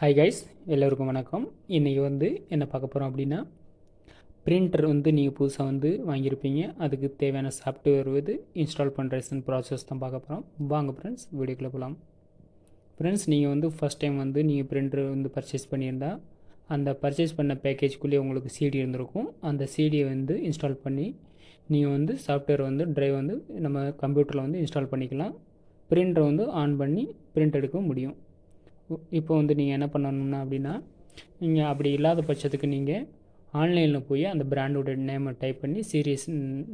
Hi guys, எல்லோருக்கும் வணக்கம். இன்றைக்கி என்ன பார்க்க போகிறோம் அப்படின்னா, பிரிண்டர் நீங்கள் புதுசாக வாங்கியிருப்பீங்க. அதுக்கு தேவையான சாஃப்ட்வேர் இன்ஸ்டால் பண்ணுற ப்ராசஸ் தான் பார்க்க போகிறோம். வாங்க ஃப்ரெண்ட்ஸ், வீடியோக்குள்ளே போகலாம். ஃப்ரெண்ட்ஸ், நீங்கள் ஃபஸ்ட் டைம் நீங்கள் பிரிண்டர் பர்ச்சேஸ் பண்ணியிருந்தா, அந்த பர்ச்சேஸ் பண்ண பேக்கேஜ்குள்ளேயே உங்களுக்கு சிடி இருந்திருக்கும். அந்த சிடியை இன்ஸ்டால் பண்ணி நீங்கள் சாஃப்ட்வேர் ட்ரைவ் நம்ம கம்ப்யூட்டரில் இன்ஸ்டால் பண்ணிக்கலாம். பிரிண்டரை ஆன் பண்ணி பிரிண்ட் எடுக்க முடியும். இப்போ நீங்கள் என்ன பண்ணணும்னா அப்படின்னா, நீங்கள் அப்படி இல்லாத பட்சத்துக்கு நீங்கள் ஆன்லைனில் போய் அந்த பிராண்டோட நேமை டைப் பண்ணி சீரியஸ்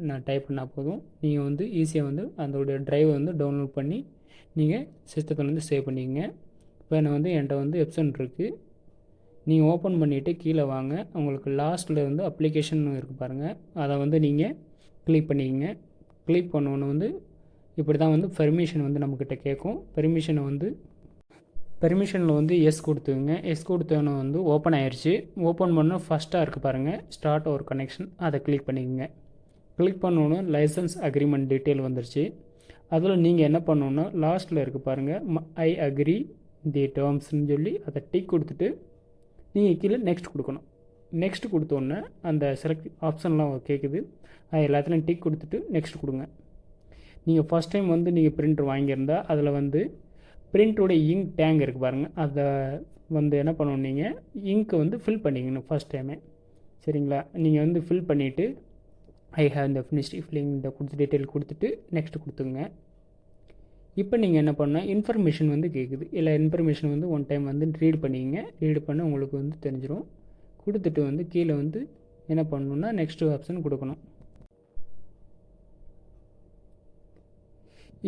நான் டைப் பண்ணால் போதும். நீங்கள் ஈஸியாக அதோடைய ட்ரைவை டவுன்லோட் பண்ணி நீங்கள் சிஸ்டத்தில் சேவ் பண்ணிக்கங்க. இப்போ நான் என்கிட்ட எப்சன் இருக்குது. நீங்கள் ஓப்பன் பண்ணிவிட்டு கீழே வாங்க. உங்களுக்கு லாஸ்ட்டில் அப்ளிகேஷன் இருக்குது பாருங்கள், அதை நீங்கள் கிளிக் பண்ணிக்கங்க. கிளிக் பண்ணோன்னு இப்படி தான் பெர்மிஷன் நம்மக்கிட்ட கேட்கும். பெர்மிஷனில் எஸ் கொடுத்துங்க. எஸ் கொடுத்தோன்னு ஓப்பன் ஆயிடுச்சு. ஓப்பன் பண்ண ஃபஸ்ட்டாக இருக்குது பாருங்கள், ஸ்டார்ட் ஒரு கனெக்ஷன், அதை கிளிக் பண்ணிக்கோங்க. கிளிக் பண்ணோன்னு லைசன்ஸ் அக்ரிமெண்ட் டீட்டெயில் வந்துருச்சு. அதில் நீங்கள் என்ன பண்ணணுன்னா, லாஸ்ட்டில் இருக்குது பாருங்கள், ஐ அக்ரி தி டேர்ம்ஸ்ன்னு சொல்லி அதை டிக் கொடுத்துட்டு நீங்கள் கீழே நெக்ஸ்ட் கொடுக்கணும். நெக்ஸ்ட் கொடுத்தோன்னே அந்த செலக்ட் ஆப்ஷன்லாம் கேட்குது. அது எல்லாத்துலையும் டிக் கொடுத்துட்டு நெக்ஸ்ட் கொடுங்க. நீங்கள் ஃபஸ்ட் டைம் நீங்கள் பிரிண்டர் வாங்கியிருந்தால் அதில் பிரிண்டோட இங்க் டேங்க் இருக்குது பாருங்கள், அதை என்ன பண்ணணும், நீங்கள் இங்க்கை ஃபில் பண்ணிக்கணும் ஃபஸ்ட் டைமே. சரிங்களா? நீங்கள் ஃபில் பண்ணிவிட்டு ஐ ஹேவ் இந்த ஃபினிஷ்ட் ஃபில்லிங் இந்த கொடுத்து டீட்டெயில் கொடுத்துட்டு நெக்ஸ்ட் கொடுத்துங்க. இப்போ நீங்கள் என்ன பண்ணால் இன்ஃபர்மேஷன் கேட்குது. இல்லை இன்ஃபர்மேஷன் ஒன் டைம் ரீட் பண்ணிக்கங்க. ரீட் பண்ண உங்களுக்கு தெரிஞ்சிடும். கொடுத்துட்டு கீழே என்ன பண்ணணுன்னா நெக்ஸ்ட் ஆப்ஷன் கொடுக்கணும்.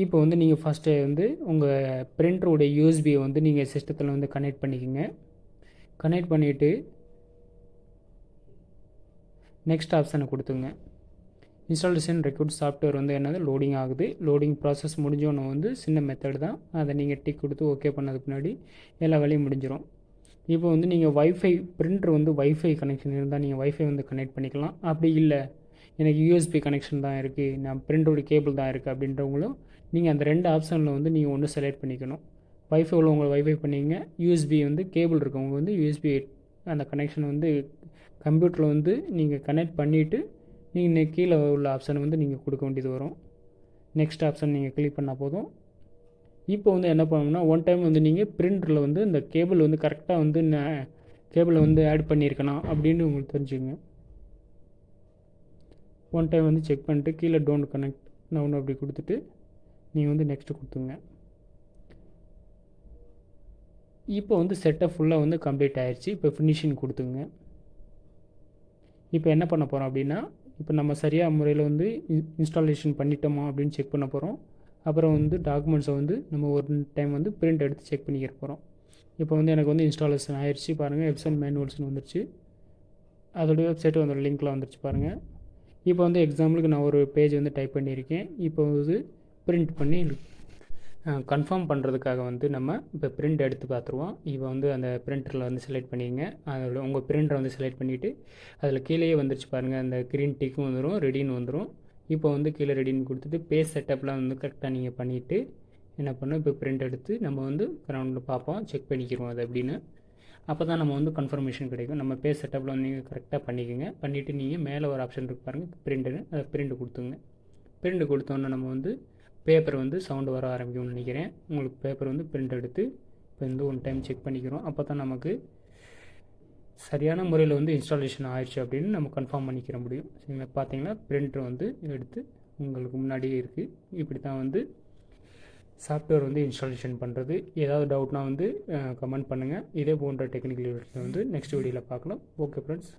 இப்போ நீங்கள் ஃபஸ்ட்டு உங்கள் பிரிண்டரோடைய யூஎஸ்பியை நீங்கள் சிஸ்டத்தில் கனெக்ட் பண்ணிக்கோங்க. கனெக்ட் பண்ணிவிட்டு நெக்ஸ்ட் ஆப்ஷனை கொடுத்துங்க. இன்ஸ்டாலேஷன் ரெக்வர்ட் சாஃப்ட்வேர் என்னது லோடிங் ஆகுது. லோடிங் ப்ராசஸ் முடிஞ்சோன்னு சின்ன மெத்தட் தான். அதை நீங்கள் டிக் கொடுத்து ஓகே பண்ணதுக்கு முன்னாடி எல்லா வேலையும் முடிஞ்சிடும். இப்போ நீங்கள் வைஃபை பிரிண்டர் வைஃபை கனெக்ஷன் இருந்தால் நீங்கள் வைஃபை கனெக்ட் பண்ணிக்கலாம். அப்படி இல்லை, எனக்கு யூஎஸ்பி கனெக்ஷன் தான் இருக்குது, நான் பிரிண்டரோட கேபிள் தான் இருக்குது அப்படின்றவங்களும் நீங்கள் அந்த ரெண்டு ஆப்ஷனில் நீங்கள் ஒன்று செலக்ட் பண்ணிக்கணும். வைஃபைவில் உங்களை வைஃபை பண்ணிங்க. யூஎஸ்பி கேபிள் இருக்கவங்க யூஎஸ்பி அந்த கனெக்ஷன் கம்ப்யூட்டரில் நீங்கள் கனெக்ட் பண்ணிவிட்டு நீங்கள் கீழே உள்ள ஆப்ஷனை நீங்கள் கொடுக்க வேண்டியது வரும். நெக்ஸ்ட் ஆப்ஷன் நீங்கள் கிளிக் பண்ணால் போதும். இப்போ என்ன பண்ணணும்னா, ஒன் டைம் நீங்கள் பிரிண்டரில் இந்த கேபிள் கரெக்டாக கேபிளை ஆட் பண்ணியிருக்கணும் அப்படின்னு உங்களுக்கு தெரிஞ்சுங்க. ஒன் டைம் செக் பண்ணிட்டு கீழே டோன்ட் கனெக்ட் நான் அப்படி கொடுத்துட்டு நீங்கள் நெக்ஸ்ட்டு கொடுத்துங்க. இப்போ செட்டப் ஃபுல்லாக கம்ப்ளீட் ஆயிடுச்சு. இப்போ ஃபினிஷிங் கொடுத்துங்க. இப்போ என்ன பண்ண போகிறோம் அப்படின்னா, இப்போ நம்ம சரியாக முறையில் இன்ஸ்டாலேஷன் பண்ணிட்டோமா அப்படின்னு செக் பண்ண போகிறோம். அப்புறம் டாக்குமெண்ட்ஸை நம்ம ஒரு டைம் பிரிண்ட் எடுத்து செக் பண்ணிக்க போகிறோம். இப்போ எனக்கு இன்ஸ்டாலேஷன் ஆயிடுச்சு பாருங்கள். எப்சன் மேனுவல்ஸ்னு வந்துருச்சு. அதோடைய வெப்சைட்டு லிங்க்கில் வந்துருச்சு பாருங்கள். இப்போ எக்ஸாம்பிளுக்கு நான் ஒரு பேஜ் டைப் பண்ணியிருக்கேன். இப்போ பிரிண்ட் பண்ணி கன்ஃபார்ம் பண்ணுறதுக்காக நம்ம இப்போ பிரிண்ட் எடுத்து பார்த்துருவோம். இப்போ அந்த பிரிண்டரில் செலக்ட் பண்ணிக்கங்க. அதில் உங்கள் பிரிண்டரை செலக்ட் பண்ணிவிட்டு அதில் கீழேயே வந்துருச்சு பாருங்கள், அந்த க்ரீன் டிக்கும் வந்துடும், ரெடின்னு வந்துடும். இப்போ கீழே ரெடின்னு கொடுத்துட்டு பேஜ் செட்டப்லாம் கரெக்டாக நீங்கள் பண்ணிவிட்டு என்ன பண்ணோம், இப்போ பிரிண்ட் எடுத்து நம்ம கிரவுண்டில் பார்ப்போம், செக் பண்ணிக்கிறோம் அது அப்படின்னு. அப்போ தான் நம்ம கன்ஃபர்மேஷன் கிடைக்கும். நம்ம பேஜ் செட்டப்பில் நீங்கள் கரெக்டாக பண்ணிக்கோங்க. பண்ணிவிட்டு நீங்கள் மேலே ஒரு ஆப்ஷன் இருக்குது பாருங்கள், பிரிண்ட்டுன்னு, அதை பிரிண்ட் கொடுத்துங்க. பிரிண்ட் கொடுத்தோன்னே நம்ம பேப்பர் சவுண்டு வர ஆரம்பிக்கும்னு நினைக்கிறேன். உங்களுக்கு பேப்பர் பிரிண்ட் எடுத்து இப்போ ஒன் டைம் செக் பண்ணிக்கிறோம். அப்போ தான் நமக்கு சரியான முறையில் இன்ஸ்டாலேஷன் ஆயிடுச்சு அப்படின்னு நம்ம கன்ஃபார்ம் பண்ணிக்கிற முடியும். சரிங்களா? பார்த்தீங்கன்னா பிரிண்டர் எடுத்து உங்களுக்கு முன்னாடியே இருக்குது. இப்படி தான் சாஃப்ட்வேர் இன்ஸ்டாலேஷன் பண்ணுறது. ஏதாவது டவுட்னா கமெண்ட் பண்ணுங்கள். இதே போன்ற டெக்னிக்கல் வீடியோஸ் நெக்ஸ்ட் வீடியோவில் பார்க்கலாம். Okay friends.